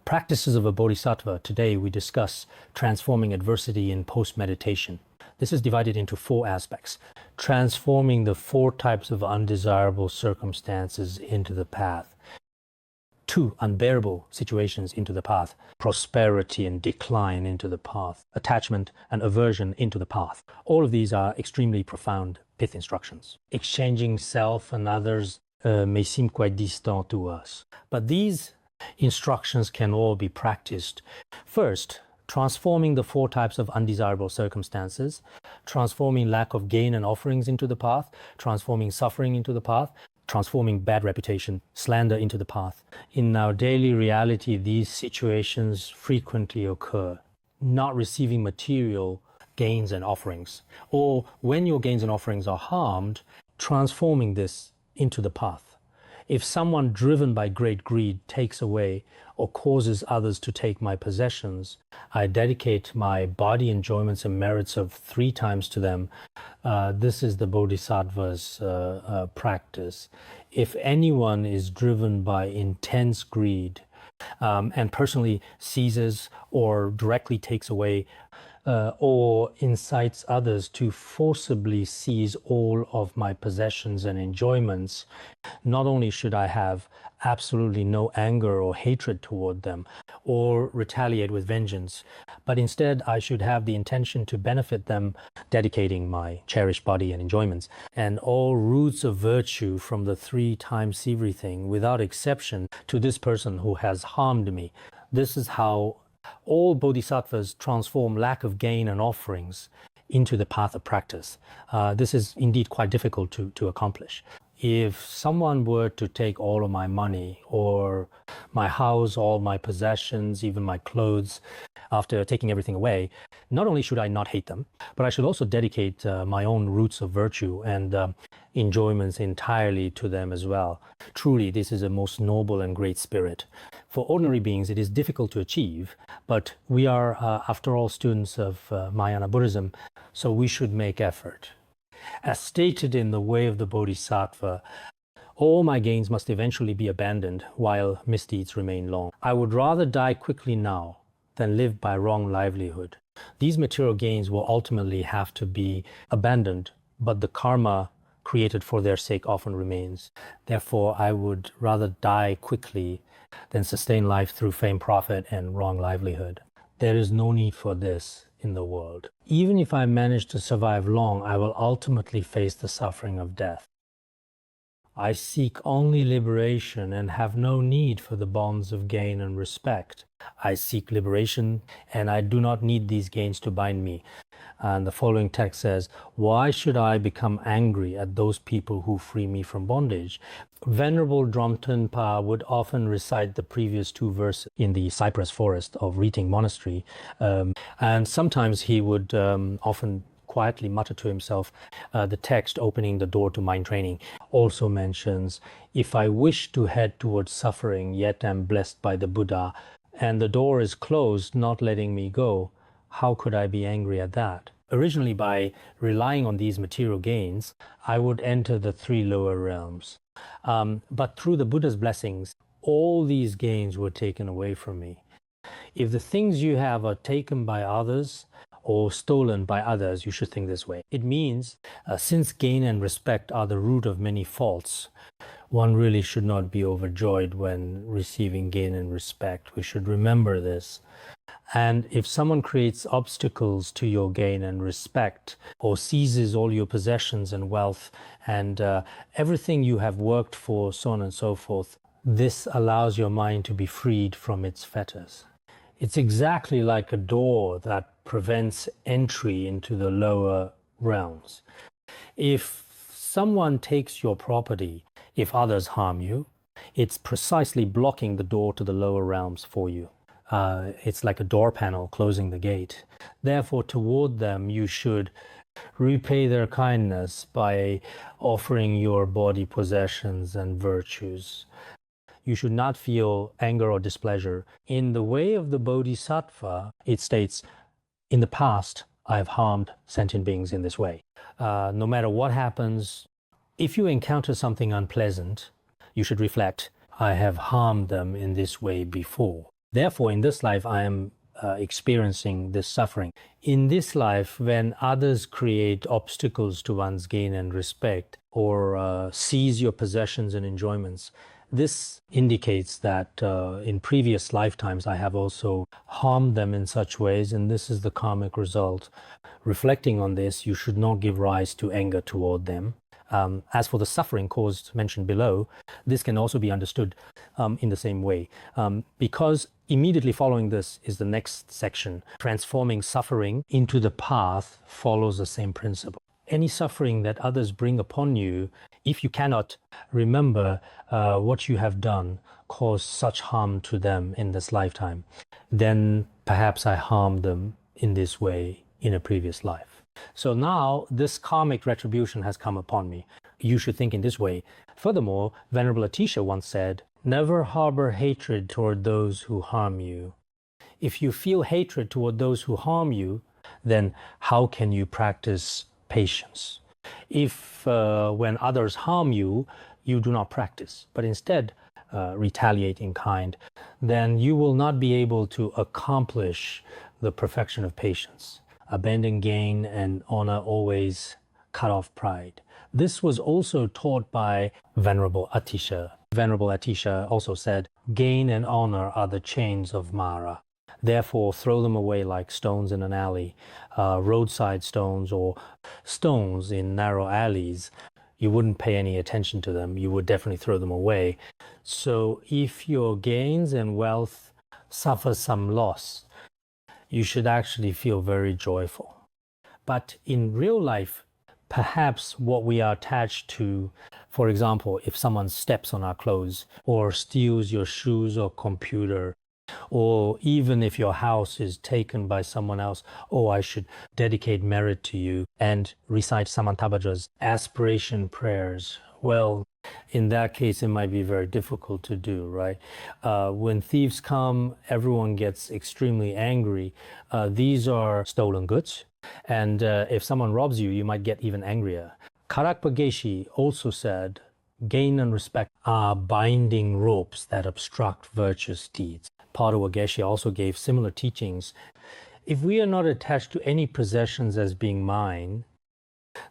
Practices of a bodhisattva. Today we discuss transforming adversity in post-meditation. This is divided into 4 aspects. Transforming the 4 types of undesirable circumstances into the path. 2 unbearable situations into the path. Prosperity and decline into the path. Attachment and aversion into the path. All of these are extremely profound pith instructions. Exchanging self and others may seem quite distant to us, but these instructions can all be practiced. First, transforming the 4 types of undesirable circumstances, transforming lack of gain and offerings into the path, transforming suffering into the path, transforming bad reputation, slander into the path. In our daily reality, these situations frequently occur. Not receiving material gains and offerings, or when your gains and offerings are harmed, transforming this into the path. If someone driven by great greed takes away or causes others to take my possessions, I dedicate my body enjoyments and merits of 3 times to them. This is the Bodhisattva's practice. If anyone is driven by intense greed and personally seizes or directly takes away or incites others to forcibly seize all of my possessions and enjoyments, not only should I have absolutely no anger or hatred toward them or retaliate with vengeance, but instead I should have the intention to benefit them, dedicating my cherished body and enjoyments and all roots of virtue from the 3 times everything without exception to this person who has harmed me. This is how all bodhisattvas transform lack of gain and offerings into the path of practice. This is indeed quite difficult to accomplish. If someone were to take all of my money or my house, all my possessions, even my clothes, after taking everything away, not only should I not hate them, but I should also dedicate my own roots of virtue and enjoyments entirely to them as well. Truly, this is a most noble and great spirit. For ordinary beings, it is difficult to achieve, but we are, after all, students of Mahayana Buddhism, so we should make effort. As stated in the Way of the Bodhisattva, all my gains must eventually be abandoned while misdeeds remain long. I would rather die quickly now than live by wrong livelihood. These material gains will ultimately have to be abandoned, but the karma created for their sake often remains. Therefore, I would rather die quickly than sustain life through fame, profit, and wrong livelihood. There is no need for this in the world. Even if I manage to survive long, I will ultimately face the suffering of death. I seek only liberation and have no need for the bonds of gain and respect. I seek liberation and I do not need these gains to bind me. And the following text says, why should I become angry at those people who free me from bondage? Venerable Dromten-pa would often recite the previous 2 verses in the cypress forest of Riting Monastery. And sometimes he would often quietly mutter to himself. The text opening the door to mind training also mentions, if I wish to head towards suffering, yet am blessed by the Buddha, and the door is closed, not letting me go, how could I be angry at that? Originally, by relying on these material gains, I would enter the 3 lower realms. But through the Buddha's blessings, all these gains were taken away from me. If the things you have are taken by others or stolen by others, you should think this way. It means, since gain and respect are the root of many faults, one really should not be overjoyed when receiving gain and respect. We should remember this. And if someone creates obstacles to your gain and respect, or seizes all your possessions and wealth and everything you have worked for, so on and so forth, this allows your mind to be freed from its fetters. It's exactly like a door that prevents entry into the lower realms. If someone takes your property, if others harm you, it's precisely blocking the door to the lower realms for you. It's like a door panel closing the gate. Therefore, toward them, you should repay their kindness by offering your body possessions and virtues. You should not feel anger or displeasure. In the Way of the Bodhisattva, it states, in the past, I have harmed sentient beings in this way. No matter what happens, if you encounter something unpleasant, you should reflect, I have harmed them in this way before. Therefore, in this life, I am experiencing this suffering. In this life, when others create obstacles to one's gain and respect, or seize your possessions and enjoyments, this indicates that in previous lifetimes I have also harmed them in such ways, and this is the karmic result. Reflecting on this, you should not give rise to anger toward them. As for the suffering caused mentioned below, this can also be understood in the same way, because immediately following this is the next section. Transforming suffering into the path follows the same principle. Any suffering that others bring upon you, if you cannot remember what you have done caused such harm to them in this lifetime, then perhaps I harmed them in this way in a previous life. So now this karmic retribution has come upon me. You should think in this way. Furthermore, Venerable Atisha once said, "Never harbor hatred toward those who harm you." If you feel hatred toward those who harm you, then how can you practice patience? If when others harm you, you do not practice, but instead retaliate in kind, then you will not be able to accomplish the perfection of patience. Abandon gain and honor always, cut off pride. This was also taught by Venerable Atisha. Venerable Atisha also said, "Gain and honor are the chains of Mara. Therefore, throw them away like stones in an alley, roadside stones or stones in narrow alleys. You wouldn't pay any attention to them. You would definitely throw them away. So if your gains and wealth suffer some loss, you should actually feel very joyful. But in real life, perhaps what we are attached to, for example, if someone steps on our clothes or steals your shoes or computer, or even if your house is taken by someone else, oh, I should dedicate merit to you and recite Samantabhadra's aspiration prayers. Well, in that case, it might be very difficult to do, right? When thieves come, everyone gets extremely angry. These are stolen goods. And if someone robs you, you might get even angrier. Karakpa Geshe also said, gain and respect are binding ropes that obstruct virtuous deeds. Padua Geshe also gave similar teachings. If we are not attached to any possessions as being mine,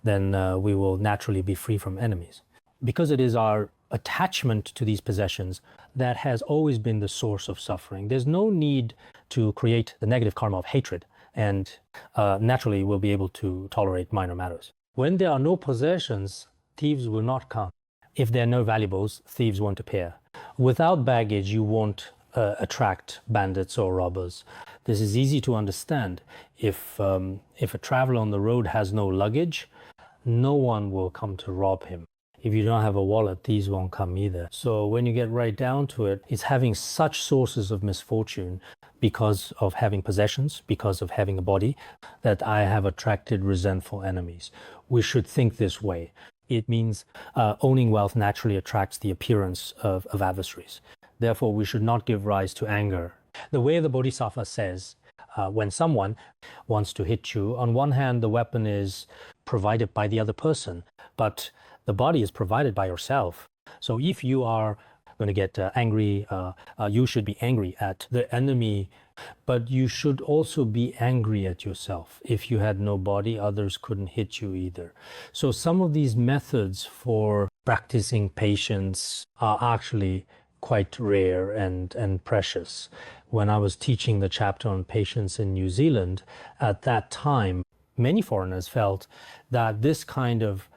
then we will naturally be free from enemies. Because it is our attachment to these possessions that has always been the source of suffering. There's no need to create the negative karma of hatred, and naturally we'll be able to tolerate minor matters. When there are no possessions, thieves will not come. If there are no valuables, thieves won't appear. Without baggage, you won't attract bandits or robbers. This is easy to understand. If a traveler on the road has no luggage, no one will come to rob him. If you don't have a wallet, thieves won't come either. So when you get right down to it, it's having such sources of misfortune because of having possessions, because of having a body, that I have attracted resentful enemies. We should think this way. It means owning wealth naturally attracts the appearance of adversaries. Therefore, we should not give rise to anger. The way the Bodhisattva says, when someone wants to hit you, on one hand, the weapon is provided by the other person, but the body is provided by yourself. So if you are going to get angry, you should be angry at the enemy, but you should also be angry at yourself. If you had no body, others couldn't hit you either. So some of these methods for practicing patience are actually quite rare and precious. When I was teaching the chapter on patience in New Zealand, at that time, many foreigners felt that this kind of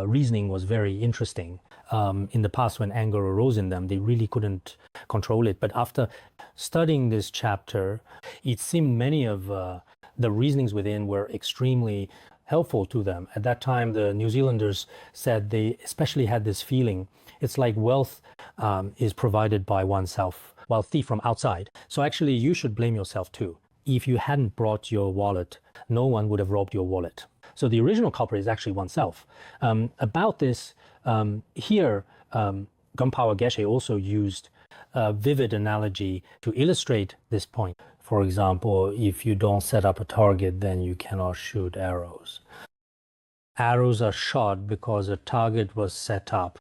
reasoning was very interesting. In the past, when anger arose in them, they really couldn't control it. But after studying this chapter, it seemed many of the reasonings within were extremely helpful to them. At that time, the New Zealanders said they especially had this feeling. It's like wealth is provided by oneself, while thief from outside. So actually, you should blame yourself too. If you hadn't brought your wallet, no one would have robbed your wallet. So the original culprit is actually oneself. About this, here, Gunpowder Geshe also used a vivid analogy to illustrate this point. For example, if you don't set up a target, then you cannot shoot arrows. Arrows are shot because a target was set up.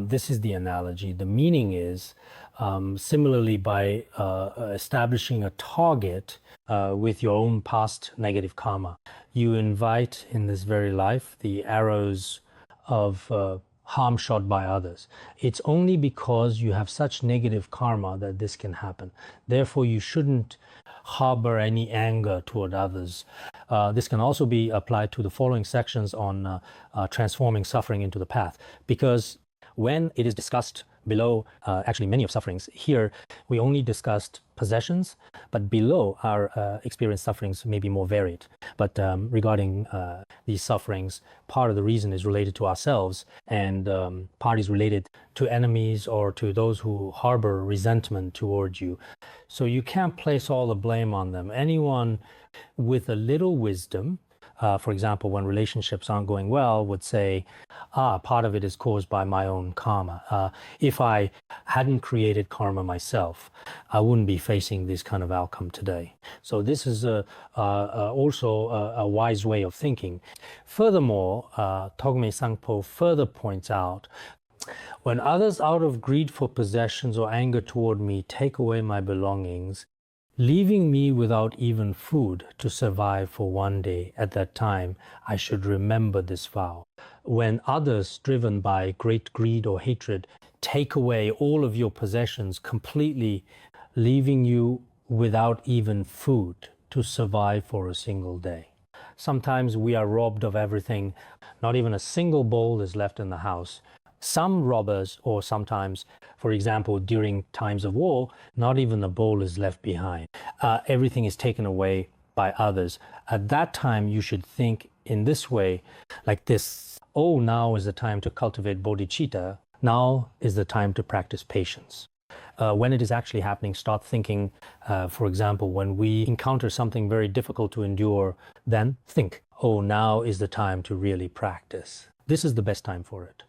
This is the analogy. The meaning is, Similarly, by establishing a target with your own past negative karma, you invite in this very life the arrows of harm shot by others. It's only because you have such negative karma that this can happen. Therefore, you shouldn't harbor any anger toward others. This can also be applied to the following sections on transforming suffering into the path, because when it is discussed below, actually many of sufferings, here we only discussed possessions, but below our experienced sufferings may be more varied. But regarding these sufferings, part of the reason is related to ourselves, and part is related to enemies or to those who harbor resentment towards you. So you can't place all the blame on them. Anyone with a little wisdom, for example, when relationships aren't going well, would say, part of it is caused by my own karma. If I hadn't created karma myself, I wouldn't be facing this kind of outcome today. So this is also a wise way of thinking. Furthermore, Togme Sangpo further points out, when others out of greed for possessions or anger toward me take away my belongings, leaving me without even food to survive for one day, at that time, I should remember this vow. When others, driven by great greed or hatred, take away all of your possessions completely, leaving you without even food to survive for a single day. Sometimes we are robbed of everything. Not even a single bowl is left in the house. Some robbers, or sometimes, for example, during times of war, not even a bowl is left behind. Everything is taken away by others. At that time, you should think in this way, like this: oh, now is the time to cultivate bodhicitta. Now is the time to practice patience. When it is actually happening, start thinking, for example, when we encounter something very difficult to endure, then think, oh, now is the time to really practice. This is the best time for it.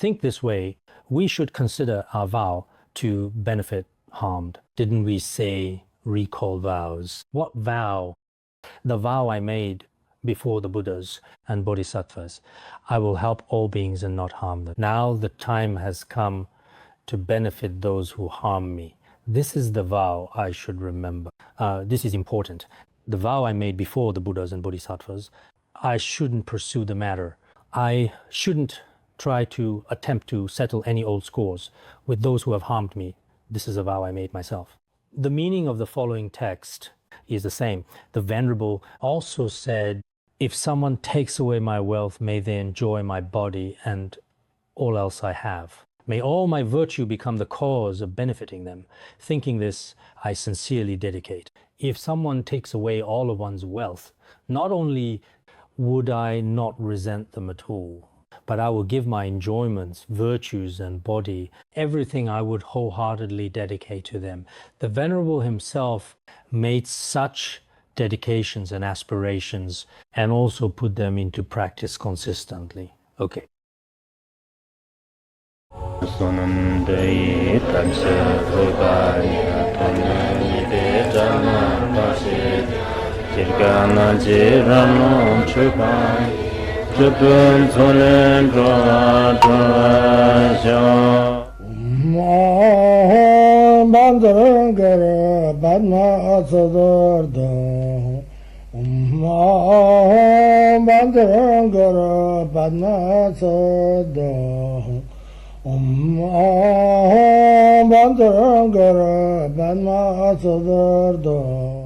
Think this way: we should consider our vow to benefit harmed. Didn't we say recall vows? What vow? The vow I made before the Buddhas and Bodhisattvas. I will help all beings and not harm them. Now the time has come to benefit those who harm me. This is the vow I should remember. This is important. The vow I made before the Buddhas and Bodhisattvas, I shouldn't pursue the matter. I shouldn't try to attempt to settle any old scores with those who have harmed me. This is a vow I made myself. The meaning of the following text is the same. The Venerable also said, if someone takes away my wealth, may they enjoy my body and all else I have. May all my virtue become the cause of benefiting them. Thinking this, I sincerely dedicate. If someone takes away all of one's wealth, not only would I not resent them at all, but I will give my enjoyments, virtues, and body, everything I would wholeheartedly dedicate to them. The Venerable himself made such dedications and aspirations and also put them into practice consistently. Okay. Chupun Solen Droa Bandarangara Badma Sodargye Bandarangara Badma Sodargye Bandarangara Badma Sodargye